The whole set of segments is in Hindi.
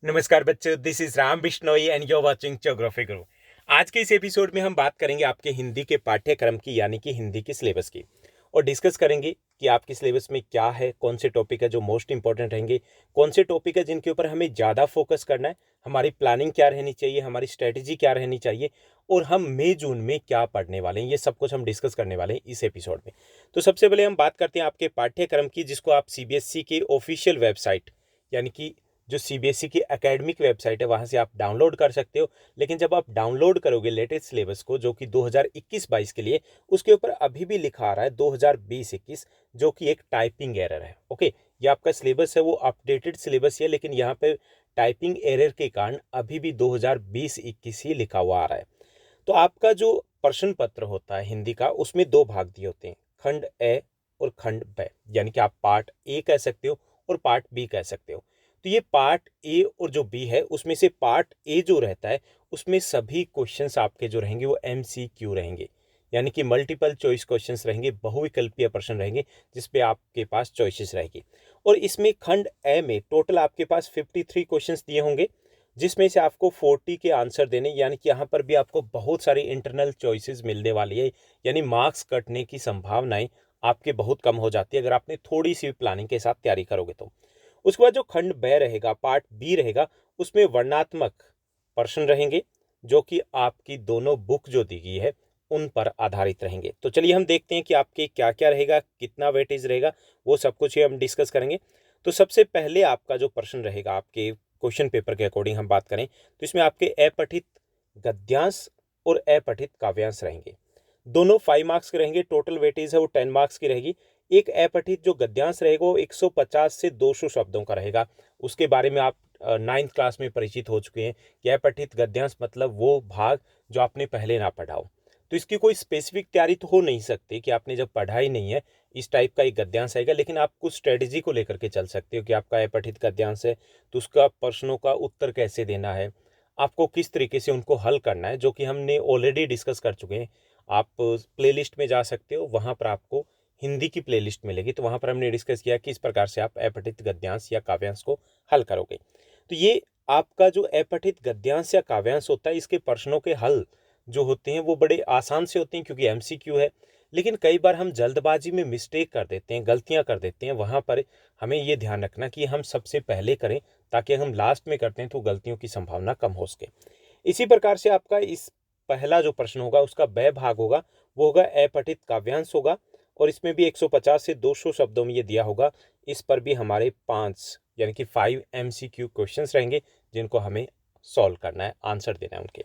नमस्कार बच्चों, this is Ram Bishnoi and you are watching geography Guru. आज के इस एपिसोड में हम बात करेंगे आपके हिंदी के पाठ्यक्रम की, यानी कि हिंदी की सिलेबस की, और डिस्कस करेंगे कि आपकी सिलेबस में क्या है, कौन से टॉपिक है जो मोस्ट इंपॉर्टेंट रहेंगे, कौन से टॉपिक है जिनके ऊपर हमें ज़्यादा फोकस करना है, हमारी प्लानिंग क्या रहनी चाहिए, हमारी स्ट्रेटेजी क्या रहनी चाहिए, और हम मई जून में क्या पढ़ने वाले हैं। ये सब कुछ हम डिस्कस करने वाले हैं इस एपिसोड में। तो सबसे पहले हम बात करते हैं आपके पाठ्यक्रम की, जिसको आप सीबीएसई के ऑफिशियल वेबसाइट, यानी कि जो सीबीएसई की एकेडमिक वेबसाइट है, वहाँ से आप डाउनलोड कर सकते हो। लेकिन जब आप डाउनलोड करोगे लेटेस्ट सिलेबस को, जो कि 2021-22 के लिए, उसके ऊपर अभी भी लिखा आ रहा है 2020-21, जो कि एक टाइपिंग एरर है। ओके, ये आपका सिलेबस है वो अपडेटेड सिलेबस है, लेकिन यहाँ पे टाइपिंग एरर के कारण अभी भी 2020-21 ही लिखा हुआ आ रहा है। तो आपका जो प्रश्न पत्र होता है हिंदी का, उसमें दो भाग दिए होते हैं, खंड ए और खंड ब, यानी कि आप पार्ट ए कह सकते हो और पार्ट बी कह सकते हो। तो ये पार्ट ए और जो बी है, उसमें से पार्ट ए जो रहता है, उसमें सभी क्वेश्चंस आपके जो रहेंगे वो एमसीक्यू रहेंगे, यानी कि मल्टीपल चॉइस क्वेश्चंस रहेंगे, बहुविकल्पीय प्रश्न रहेंगे, जिसपे आपके पास चॉइसेस रहेगी। और इसमें खंड ए में टोटल आपके पास 53 क्वेश्चंस दिए होंगे, जिसमें से आपको 40 के आंसर देने, यानी कि यहाँ पर भी आपको बहुत सारी इंटरनल चॉइसेस मिलने वाली है, यानी मार्क्स कटने की संभावनाएं आपके बहुत कम हो जाती है अगर आपने थोड़ी सी प्लानिंग के साथ तैयारी करोगे तो। उसके बाद जो खंड ब रहेगा, पार्ट बी रहेगा, उसमें वर्णनात्मक प्रश्न रहेंगे, जो कि आपकी दोनों बुक जो दी गई है उन पर आधारित रहेंगे। तो चलिए हम देखते हैं कि आपके क्या क्या रहेगा, कितना वेटेज रहेगा, वो सब कुछ ही हम डिस्कस करेंगे। तो सबसे पहले आपका जो प्रश्न रहेगा, आपके क्वेश्चन पेपर के अकॉर्डिंग हम बात करें तो इसमें आपके अपठित गद्यांश और अपठित काव्यांश रहेंगे। दोनों 5 मार्क्स के रहेंगे, टोटल वेटेज है वो 10 मार्क्स की रहेगी। एक अपठित जो गद्यांश रहेगा वो 150 से 200 शब्दों का रहेगा। उसके बारे में आप 9th क्लास में परिचित हो चुके हैं कि अपठित गद्यांश मतलब वो भाग जो आपने पहले ना पढ़ा हो। तो इसकी कोई स्पेसिफिक तैयारी तो हो नहीं सकती कि आपने जब पढ़ा ही नहीं है इस टाइप का एक गद्यांश आएगा, लेकिन आप कुछ स्ट्रेटेजी को लेकर के चल सकते हो कि आपका अपठित गद्यांश है तो उसका प्रश्नों का उत्तर कैसे देना है, आपको किस तरीके से उनको हल करना है, जो कि हमने ऑलरेडी डिस्कस कर चुके हैं। आप प्लेलिस्ट में जा सकते हो, वहाँ पर आपको हिंदी की प्लेलिस्ट मिलेगी, तो वहाँ पर हमने डिस्कस किया कि इस प्रकार से आप अपठित गद्यांश या काव्यांश को हल करोगे। तो ये आपका जो अपठित गद्यांश या काव्यांश होता है, इसके प्रश्नों के हल जो होते हैं वो बड़े आसान से होते हैं क्योंकि एमसीक्यू है। लेकिन कई बार हम जल्दबाजी में मिस्टेक कर देते हैं, गलतियां कर देते हैं, वहाँ पर हमें ये ध्यान रखना कि हम सबसे पहले करें, ताकि हम लास्ट में करते हैं तो गलतियों की संभावना कम हो सके। इसी प्रकार से आपका इस पहला जो प्रश्न होगा उसका ब भाग होगा, वो होगा अपठित काव्यांश होगा, और इसमें भी 150 से 200 शब्दों में ये दिया होगा। इस पर भी हमारे 5 यानी कि 5 एमसीक्यू क्वेश्चंस रहेंगे, जिनको हमें सॉल्व करना है, आंसर देना है उनके।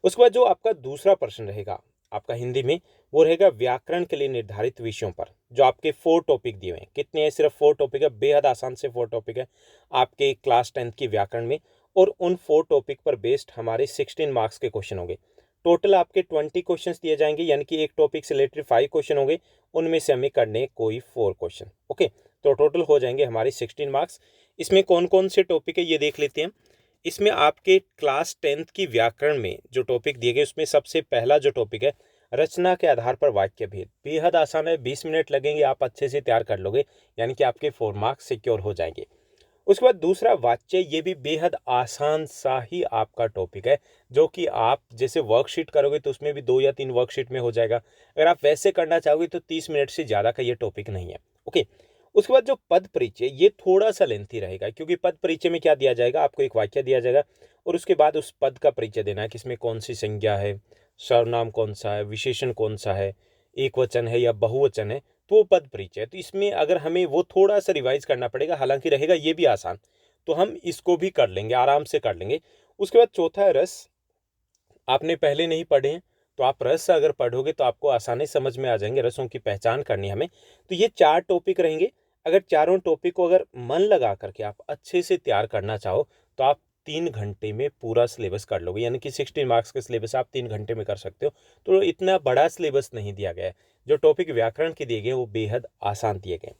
उसके बाद जो आपका दूसरा प्रश्न रहेगा आपका हिंदी में, वो रहेगा व्याकरण के लिए निर्धारित विषयों पर, जो आपके 4 टॉपिक दिए हुए हैं। कितने हैं? सिर्फ 4 टॉपिक है, बेहद आसान से 4 टॉपिक है आपके क्लास 10th की व्याकरण में। और उन 4 टॉपिक पर बेस्ड हमारे 16 मार्क्स के क्वेश्चन होंगे। टोटल आपके 20 क्वेश्चन दिए जाएंगे, यानी कि एक टॉपिक से रिलेटेड 5 क्वेश्चन होंगे, उनमें से हमें करने कोई 4 क्वेश्चन। ओके, तो टोटल हो जाएंगे हमारे 16 मार्क्स। इसमें कौन कौन से टॉपिक है ये देख लेते हैं। इसमें आपके क्लास 10th की व्याकरण में जो टॉपिक दिए गए, उसमें सबसे पहला जो टॉपिक है, रचना के आधार पर वाक्य भेद। बेहद आसान है, 20 मिनट लगेंगे, आप अच्छे से तैयार कर लोगे, यानी कि आपके 4 मार्क्स सिक्योर हो जाएंगे। उसके बाद दूसरा वाच्य, ये भी बेहद आसान सा ही आपका टॉपिक है, जो कि आप जैसे वर्कशीट करोगे तो उसमें भी 2 या 3 वर्कशीट में हो जाएगा। अगर आप वैसे करना चाहोगे तो 30 मिनट से ज़्यादा का ये टॉपिक नहीं है। ओके, उसके बाद जो पद परिचय, ये थोड़ा सा लेंथी रहेगा, क्योंकि पद परिचय में क्या दिया जाएगा, आपको एक वाक्य दिया जाएगा और उसके बाद उस पद का परिचय देना है कि इसमें कौन सी संज्ञा है, सर्वनाम कौन सा है, विशेषण कौन सा है, एक वचन है या बहुवचन है, तो वो पद परिचय। तो इसमें अगर हमें वो थोड़ा सा रिवाइज करना पड़ेगा, हालांकि रहेगा ये भी आसान, तो हम इसको भी कर लेंगे, आराम से कर लेंगे। उसके बाद चौथा है रस। आपने पहले नहीं पढ़े हैं तो आप रस अगर पढ़ोगे तो आपको आसानी समझ में आ जाएंगे, रसों की पहचान करनी हमें। तो ये 4 टॉपिक रहेंगे। अगर चारों टॉपिक को अगर मन लगा करके आप अच्छे से तैयार करना चाहो तो आप 3 घंटे में पूरा सिलेबस कर लोगे, यानी कि 16 मार्क्स का सिलेबस आप 3 घंटे में कर सकते हो। तो इतना बड़ा सिलेबस नहीं दिया गया है। जो टॉपिक व्याकरण के दिए गए वो बेहद आसान दिए गए।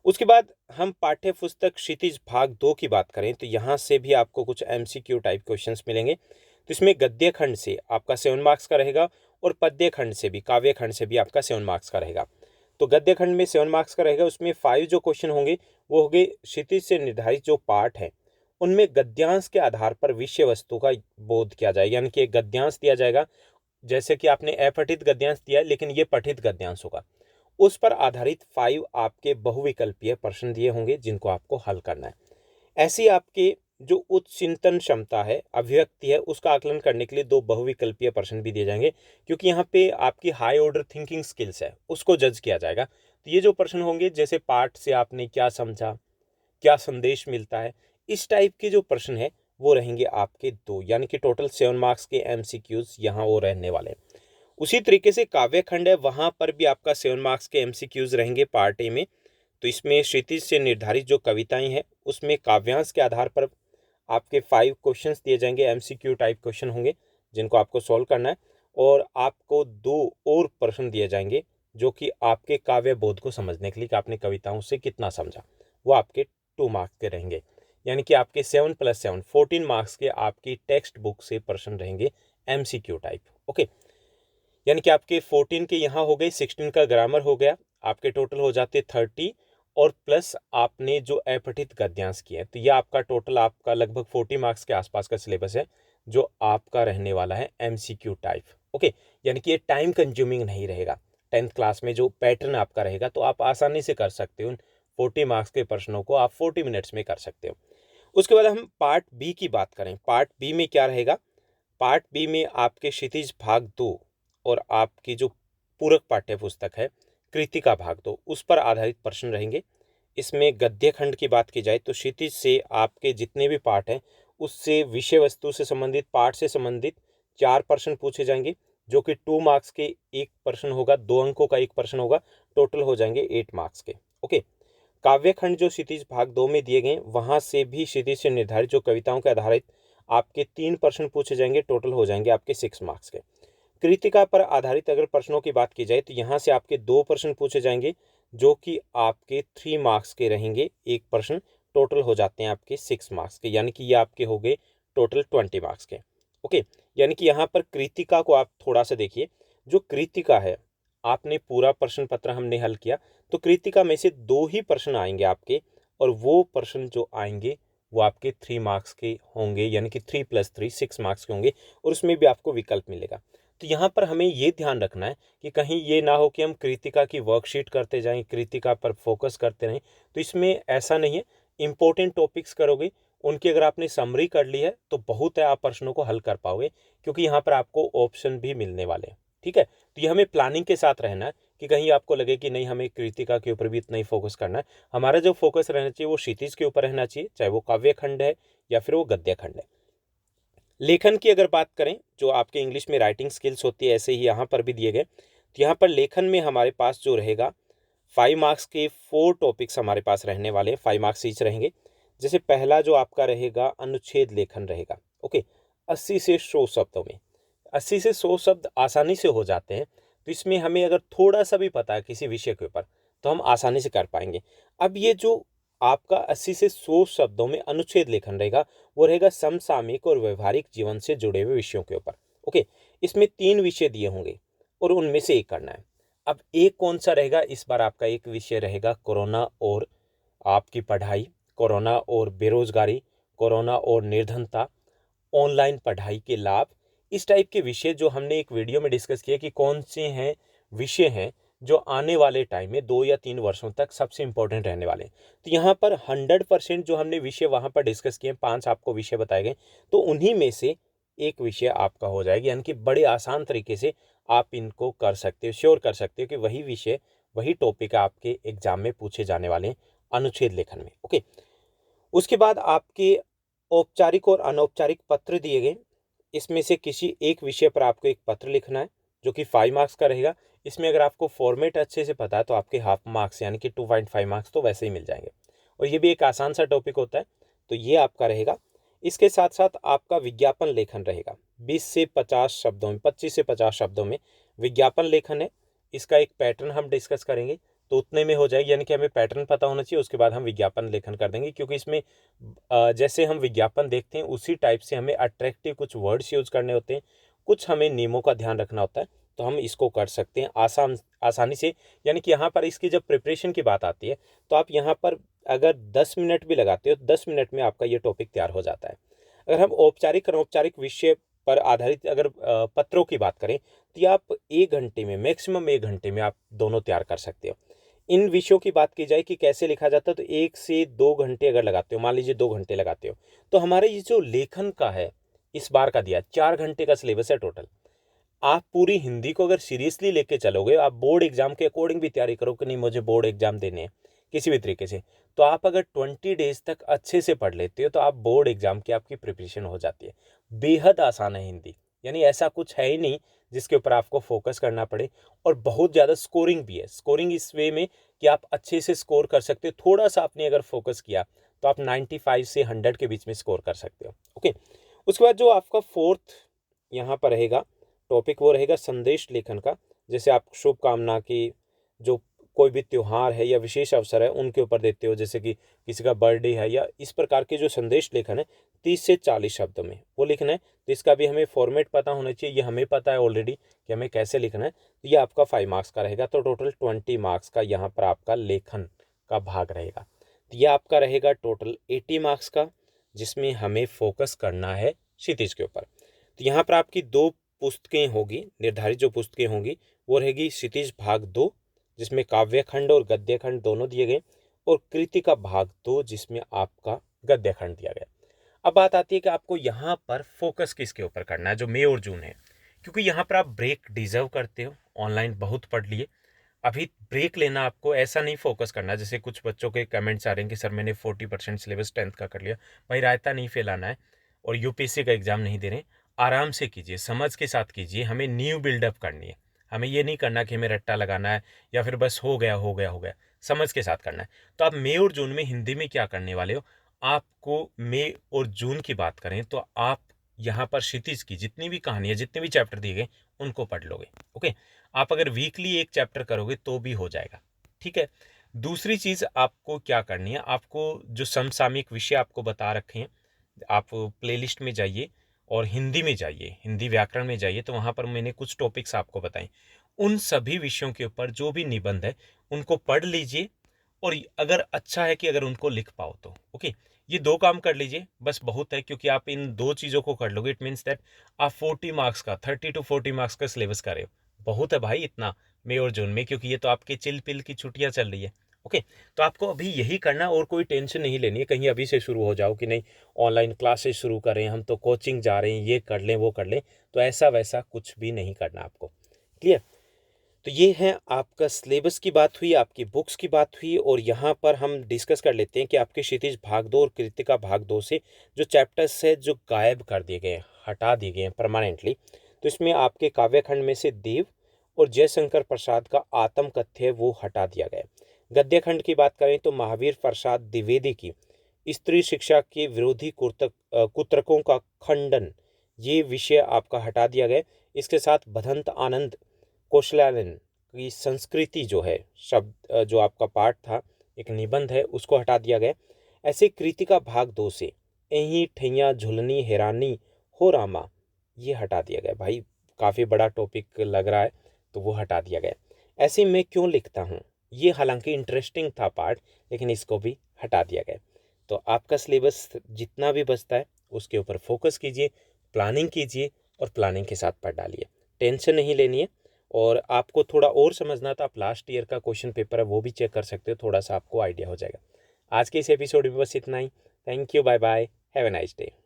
उसके बाद हम पाठ्य पुस्तक क्षितिज भाग 2 की बात करें तो यहाँ से भी आपको कुछ एमसीक्यू टाइप क्वेश्चंस मिलेंगे। तो इसमें गद्य खंड से आपका 7 मार्क्स का रहेगा और पद्य खंड से भी, काव्य खंड से भी आपका 7 मार्क्स का रहेगा। तो गद्य खंड में 7 मार्क्स का रहेगा, उसमें 5 जो क्वेश्चन होंगे वो होंगे क्षितिज से निर्धारित जो पार्ट है उनमें गद्यांश के आधार पर विषय वस्तु का बोध किया जाएगा, यानी कि एक गद्यांश दिया जाएगा, जैसे कि आपने अपठित गद्यांश दिया है लेकिन ये पठित गद्यांश होगा। उस पर आधारित 5 आपके बहुविकल्पीय प्रश्न दिए होंगे जिनको आपको हल करना है। ऐसी आपके जो उच्च चिंतन क्षमता है, अभिव्यक्ति है, उसका आकलन करने के लिए 2 बहुविकल्पीय प्रश्न भी दिए जाएंगे, क्योंकि यहाँ पे आपकी हाई ऑर्डर थिंकिंग स्किल्स है उसको जज किया जाएगा। तो ये जो प्रश्न होंगे, जैसे पाठ से आपने क्या समझा, क्या संदेश मिलता है, इस टाइप के जो प्रश्न है वो रहेंगे आपके 2, यानी कि टोटल 7 मार्क्स के MCQs यहाँ वो रहने वाले हैं। उसी तरीके से काव्य खंड है, वहाँ पर भी आपका 7 मार्क्स के MCQs रहेंगे पार्ट ए में। तो इसमें क्षितिज से निर्धारित जो कविताएं हैं उसमें काव्यांश के आधार पर आपके 5 क्वेश्चंस दिए जाएंगे, MCQ टाइप क्वेश्चन होंगे जिनको आपको सॉल्व करना है। और आपको 2 और प्रश्न दिए जाएंगे जो कि आपके काव्य बोध को समझने के लिए कि आपने कविताओं से कितना समझा, वो आपके 2 मार्क्स के रहेंगे। यानी कि आपके 7 + 7 14 मार्क्स के आपकी टेक्स्ट बुक से प्रश्न रहेंगे MCQ टाइप। ओके, यानी कि आपके 14 के यहाँ हो गए, 16 का ग्रामर हो गया, आपके टोटल हो जाते 30, और प्लस आपने जो अपठित गद्यांश किए हैं, तो ये आपका टोटल आपका लगभग 40 मार्क्स के आसपास का सिलेबस है जो आपका रहने वाला है MCQ टाइप। ओके, यानी कि ये टाइम कंज्यूमिंग नहीं रहेगा। 10th क्लास में जो पैटर्न आपका रहेगा तो आप आसानी से कर सकते हो, 40 मार्क्स के प्रश्नों को आप 40 मिनट्स में कर सकते हो। उसके बाद हम पार्ट बी की बात करें, पार्ट बी में क्या रहेगा? पार्ट बी में आपके क्षितिज भाग 2 और आपकी जो पूरक पाठ्य पुस्तक है कृतिका भाग 2, उस पर आधारित प्रश्न रहेंगे। इसमें गद्य खंड की बात की जाए तो क्षितिज से आपके जितने भी पाठ हैं उससे विषय वस्तु से संबंधित, पाठ से संबंधित 4 प्रश्न पूछे जाएंगे, जो कि 2 मार्क्स के एक प्रश्न होगा, 2 अंकों का एक प्रश्न होगा, टोटल हो जाएंगे 8 मार्क्स के। ओके, काव्य खंड जो क्षितिज भाग 2 में दिए गए वहां से भी क्षितिज से निर्धारित जो कविताओं के आधारित आपके 3 प्रश्न पूछे जाएंगे, टोटल हो जाएंगे आपके 6 मार्क्स के। कृतिका पर आधारित अगर प्रश्नों की बात की जाए तो यहाँ से आपके 2 प्रश्न पूछे जाएंगे जो कि आपके 3 मार्क्स के रहेंगे, एक प्रश्न, टोटल हो जाते हैं आपके 6 मार्क्स के, यानी कि ये आपके हो गए टोटल 20 मार्क्स के। ओके, यानी कि यहाँ पर कृतिका को आप थोड़ा सा देखिए, जो कृतिका है आपने पूरा प्रश्न पत्र हमने हल किया, तो कृतिका में से 2 ही प्रश्न आएंगे आपके, और वो प्रश्न जो आएंगे वो आपके 3 मार्क्स के होंगे, यानी कि 3 + 3 6 मार्क्स के होंगे, और उसमें भी आपको विकल्प मिलेगा। तो यहाँ पर हमें ये ध्यान रखना है कि कहीं ये ना हो कि हम कृतिका की वर्कशीट करते जाएं, कृतिका पर फोकस करते रहें, तो इसमें ऐसा नहीं है। इंपॉर्टेंट टॉपिक्स करोगे, उनकी अगर आपने समरी कर ली है तो बहुत है, आप प्रश्नों को हल कर पाओगे, क्योंकि यहाँ पर आपको ऑप्शन भी मिलने वाले हैं। ठीक है, तो ये हमें प्लानिंग के साथ रहना है कि कहीं आपको लगे कि नहीं हमें कृतिका के ऊपर भी इतना ही फोकस करना है। हमारा जो फोकस रहना चाहिए वो क्षितिज के ऊपर रहना चाहिए, चाहे वो काव्य खंड है या फिर वो गद्य खंड है। लेखन की अगर बात करें, जो आपके इंग्लिश में राइटिंग स्किल्स होती है, ऐसे ही यहाँ पर भी दिए गए। तो यहाँ पर लेखन में हमारे पास जो रहेगा 5 मार्क्स के 4 टॉपिक्स हमारे पास रहने वाले हैं, 5 मार्क्स ईच रहेंगे। जैसे पहला जो आपका रहेगा अनुच्छेद लेखन रहेगा। ओके, 80 से 100 शब्दों में, 80 से 100 शब्द आसानी से हो जाते हैं। तो इसमें हमें अगर थोड़ा सा भी पता है किसी विषय के ऊपर तो हम आसानी से कर पाएंगे। अब ये जो आपका 80 से 100 शब्दों में अनुच्छेद लेखन रहेगा, वो रहेगा समसामयिक और व्यवहारिक जीवन से जुड़े हुए विषयों के ऊपर। ओके, इसमें 3 विषय दिए होंगे और उनमें से एक करना है। अब एक कौन सा रहेगा? इस बार आपका एक विषय रहेगा कोरोना और आपकी पढ़ाई, कोरोना और बेरोजगारी, कोरोना और निर्धनता, ऑनलाइन पढ़ाई के लाभ। इस टाइप के विषय जो हमने एक वीडियो में डिस्कस किया कि कौन से हैं विषय हैं जो आने वाले टाइम में 2 या 3 वर्षों तक सबसे इंपॉर्टेंट रहने वाले हैं। तो यहाँ पर 100% जो हमने विषय वहाँ पर डिस्कस किए, 5 आपको विषय बताए गए, तो उन्हीं में से एक विषय आपका हो जाएगा, यानी कि बड़े आसान तरीके से आप इनको कर सकते हो, श्योर कर सकते हो कि वही विषय, वही टॉपिक आपके एग्जाम में पूछे जाने वाले हैं अनुच्छेद लेखन में। ओके, उसके बाद आपके औपचारिक और अनौपचारिक पत्र दिए गए। इसमें से किसी एक विषय पर आपको एक पत्र लिखना है जो कि 5 मार्क्स का रहेगा। इसमें अगर आपको फॉर्मेट अच्छे से पता है तो आपके हाफ मार्क्स यानी कि 2.5 मार्क्स तो वैसे ही मिल जाएंगे, और ये भी एक आसान सा टॉपिक होता है, तो ये आपका रहेगा। इसके साथ साथ आपका विज्ञापन लेखन रहेगा, 20 से 50 शब्दों में, 25 से 50 शब्दों में विज्ञापन लेखन है। इसका एक पैटर्न हम डिस्कस करेंगे, तो उतने में हो जाएगी, यानी कि हमें पैटर्न पता होना चाहिए, उसके बाद हम विज्ञापन लेखन कर देंगे, क्योंकि इसमें जैसे हम विज्ञापन देखते हैं उसी टाइप से हमें अट्रैक्टिव कुछ वर्ड्स यूज करने होते हैं, कुछ हमें नियमों का ध्यान रखना होता है, तो हम इसको कर सकते हैं आसानी से। यानी कि यहाँ पर इसकी जब प्रिपरेशन की बात आती है तो आप यहाँ पर अगर 10 मिनट भी लगाते हो, 10 मिनट में आपका ये टॉपिक तैयार हो जाता है। अगर हम औपचारिक अनौपचारिक विषय पर आधारित अगर पत्रों की बात करें, तो ये आप 1 घंटे में, मैक्सिमम 1 घंटे में आप दोनों तैयार कर सकते हो। इन विषयों की बात की जाए कि कैसे लिखा जाता है, तो 1 से 2 घंटे अगर लगाते हो, मान लीजिए 2 घंटे लगाते हो, तो हमारे ये जो लेखन का है, इस बार का दिया 4 घंटे का सिलेबस है टोटल। आप पूरी हिंदी को अगर सीरियसली लेके चलोगे, आप बोर्ड एग्जाम के अकॉर्डिंग भी तैयारी करो कि नहीं मुझे बोर्ड एग्जाम देने हैं किसी भी तरीके से, तो आप अगर 20 डेज तक अच्छे से पढ़ लेते हो, तो आप बोर्ड एग्जाम की आपकी प्रिपरेशन हो जाती है। बेहद आसान है हिंदी, यानी ऐसा कुछ है ही नहीं जिसके ऊपर आपको फोकस करना पड़े। और बहुत ज़्यादा स्कोरिंग भी है, स्कोरिंग इस वे में कि आप अच्छे से स्कोर कर सकते हो। थोड़ा सा आपने अगर फोकस किया तो आप 95 से 100 के बीच में स्कोर कर सकते हो। ओके, उसके बाद जो आपका फोर्थ यहाँ पर रहेगा टॉपिक, वो रहेगा संदेश लेखन का। जैसे आप शुभकामना की, जो कोई भी त्योहार है या विशेष अवसर है उनके ऊपर देते हो, जैसे कि किसी का बर्थडे है या इस प्रकार के जो संदेश लेखन है 30 से 40 शब्दों में वो लिखना है। तो इसका भी हमें फॉर्मेट पता होना चाहिए, ये हमें पता है ऑलरेडी कि हमें कैसे लिखना है। तो ये आपका 5 मार्क्स का रहेगा, तो टोटल 20 मार्क्स का यहाँ पर आपका लेखन का भाग रहेगा। तो ये आपका रहेगा टोटल 80 मार्क्स का, जिसमें हमें फोकस करना है क्षितिज के ऊपर। तो यहाँ पर आपकी 2 पुस्तकें होगी, निर्धारित जो पुस्तकें होंगी वो रहेगी क्षितिज भाग 2, जिसमें काव्य खंड और गद्य खंड दोनों दिए गए, और कृतिका भाग 2 जिसमें आपका गद्य खंड दिया गया। अब बात आती है कि आपको यहाँ पर फोकस किसके ऊपर करना है, जो मई और जून है, क्योंकि यहाँ पर आप ब्रेक डिजर्व करते हो। ऑनलाइन बहुत पढ़ लिए, अभी ब्रेक लेना, आपको ऐसा नहीं फोकस करना। जैसे कुछ बच्चों के कमेंट्स आ रहे हैं कि सर मैंने 40% सिलेबस 10th का कर लिया। भाई रायता नहीं फैलाना है और यूपीएससी का एग्जाम नहीं दे रहे। आराम से कीजिए, समझ के साथ कीजिए। हमें न्यू बिल्डअप करनी है, हमें ये नहीं करना कि हमें रट्टा लगाना है या फिर बस हो गया हो गया हो गया। समझ के साथ करना है। तो आप मई और जून में हिंदी में क्या करने वाले हो, आपको मई और जून की बात करें तो आप यहाँ पर क्षितिज की जितनी भी कहानियाँ, जितने भी चैप्टर दिए गए उनको पढ़ लोगे। ओके, आप अगर वीकली एक चैप्टर करोगे तो भी हो जाएगा, ठीक है। दूसरी चीज़ आपको क्या करनी है, आपको जो समसामयिक विषय आपको बता रखे हैं, आप प्लेलिस्ट में जाइए और हिंदी में जाइए, हिंदी व्याकरण में जाइए, तो वहाँ पर मैंने कुछ टॉपिक्स आपको बताए। उन सभी विषयों के ऊपर जो भी निबंध है उनको पढ़ लीजिए, और अगर अच्छा है कि अगर उनको लिख पाओ तो ओके। ये 2 काम कर लीजिए, बस बहुत है। क्योंकि आप इन 2 चीज़ों को कर लोगे, इट मीन्स दैट आप 40 मार्क्स का, 30 to 40 मार्क्स का सिलेबस कर रहे हो। बहुत है भाई इतना मई और जून में, क्योंकि ये तो आपके चिल पिल की छुट्टियां चल रही है। ओके, तो आपको अभी यही करना, और कोई टेंशन नहीं लेनी है कहीं अभी से शुरू हो जाओ कि नहीं ऑनलाइन क्लासेस शुरू करें, हम तो कोचिंग जा रहे हैं, ये कर लें वो कर लें। तो ऐसा वैसा कुछ भी नहीं करना आपको। क्लियर? तो ये है आपका सिलेबस की बात हुई, आपकी बुक्स की बात हुई, और यहाँ पर हम डिस्कस कर लेते हैं कि आपके क्षितिज भाग 2 और कृतिका भाग 2 से जो चैप्टर्स है जो गायब कर दिए गए हैं, हटा दिए गए हैं परमानेंटली। तो इसमें आपके काव्यखंड में से देव और जयशंकर प्रसाद का आत्म कथ्य वो हटा दिया गया है। गद्य खंड की बात करें तो महावीर प्रसाद द्विवेदी की स्त्री शिक्षा के विरोधी कुतर्कों का खंडन, ये विषय आपका हटा दिया गया। इसके साथ भदंत आनंद कौशल्यायन की संस्कृति जो है, शब्द जो आपका पाठ था, एक निबंध है, उसको हटा दिया गया। ऐसे कृतिका भाग 2 से एही ठैया झुलनी हैरानी हो रामा, ये हटा दिया गया। भाई काफ़ी बड़ा टॉपिक लग रहा है, तो वो हटा दिया गया। ऐसे मैं क्यों लिखता हूँ, ये हालांकि इंटरेस्टिंग था पार्ट, लेकिन इसको भी हटा दिया गया। तो आपका सिलेबस जितना भी बचता है उसके ऊपर फोकस कीजिए, प्लानिंग कीजिए, और प्लानिंग के साथ पढ़ डालिए। टेंशन नहीं लेनी है। और आपको थोड़ा और समझना था, आप लास्ट ईयर का क्वेश्चन पेपर है वो भी चेक कर सकते हो, थोड़ा सा आपको आइडिया हो जाएगा। आज के इस एपिसोड में बस इतना ही। Thank you, bye bye, have a nice day.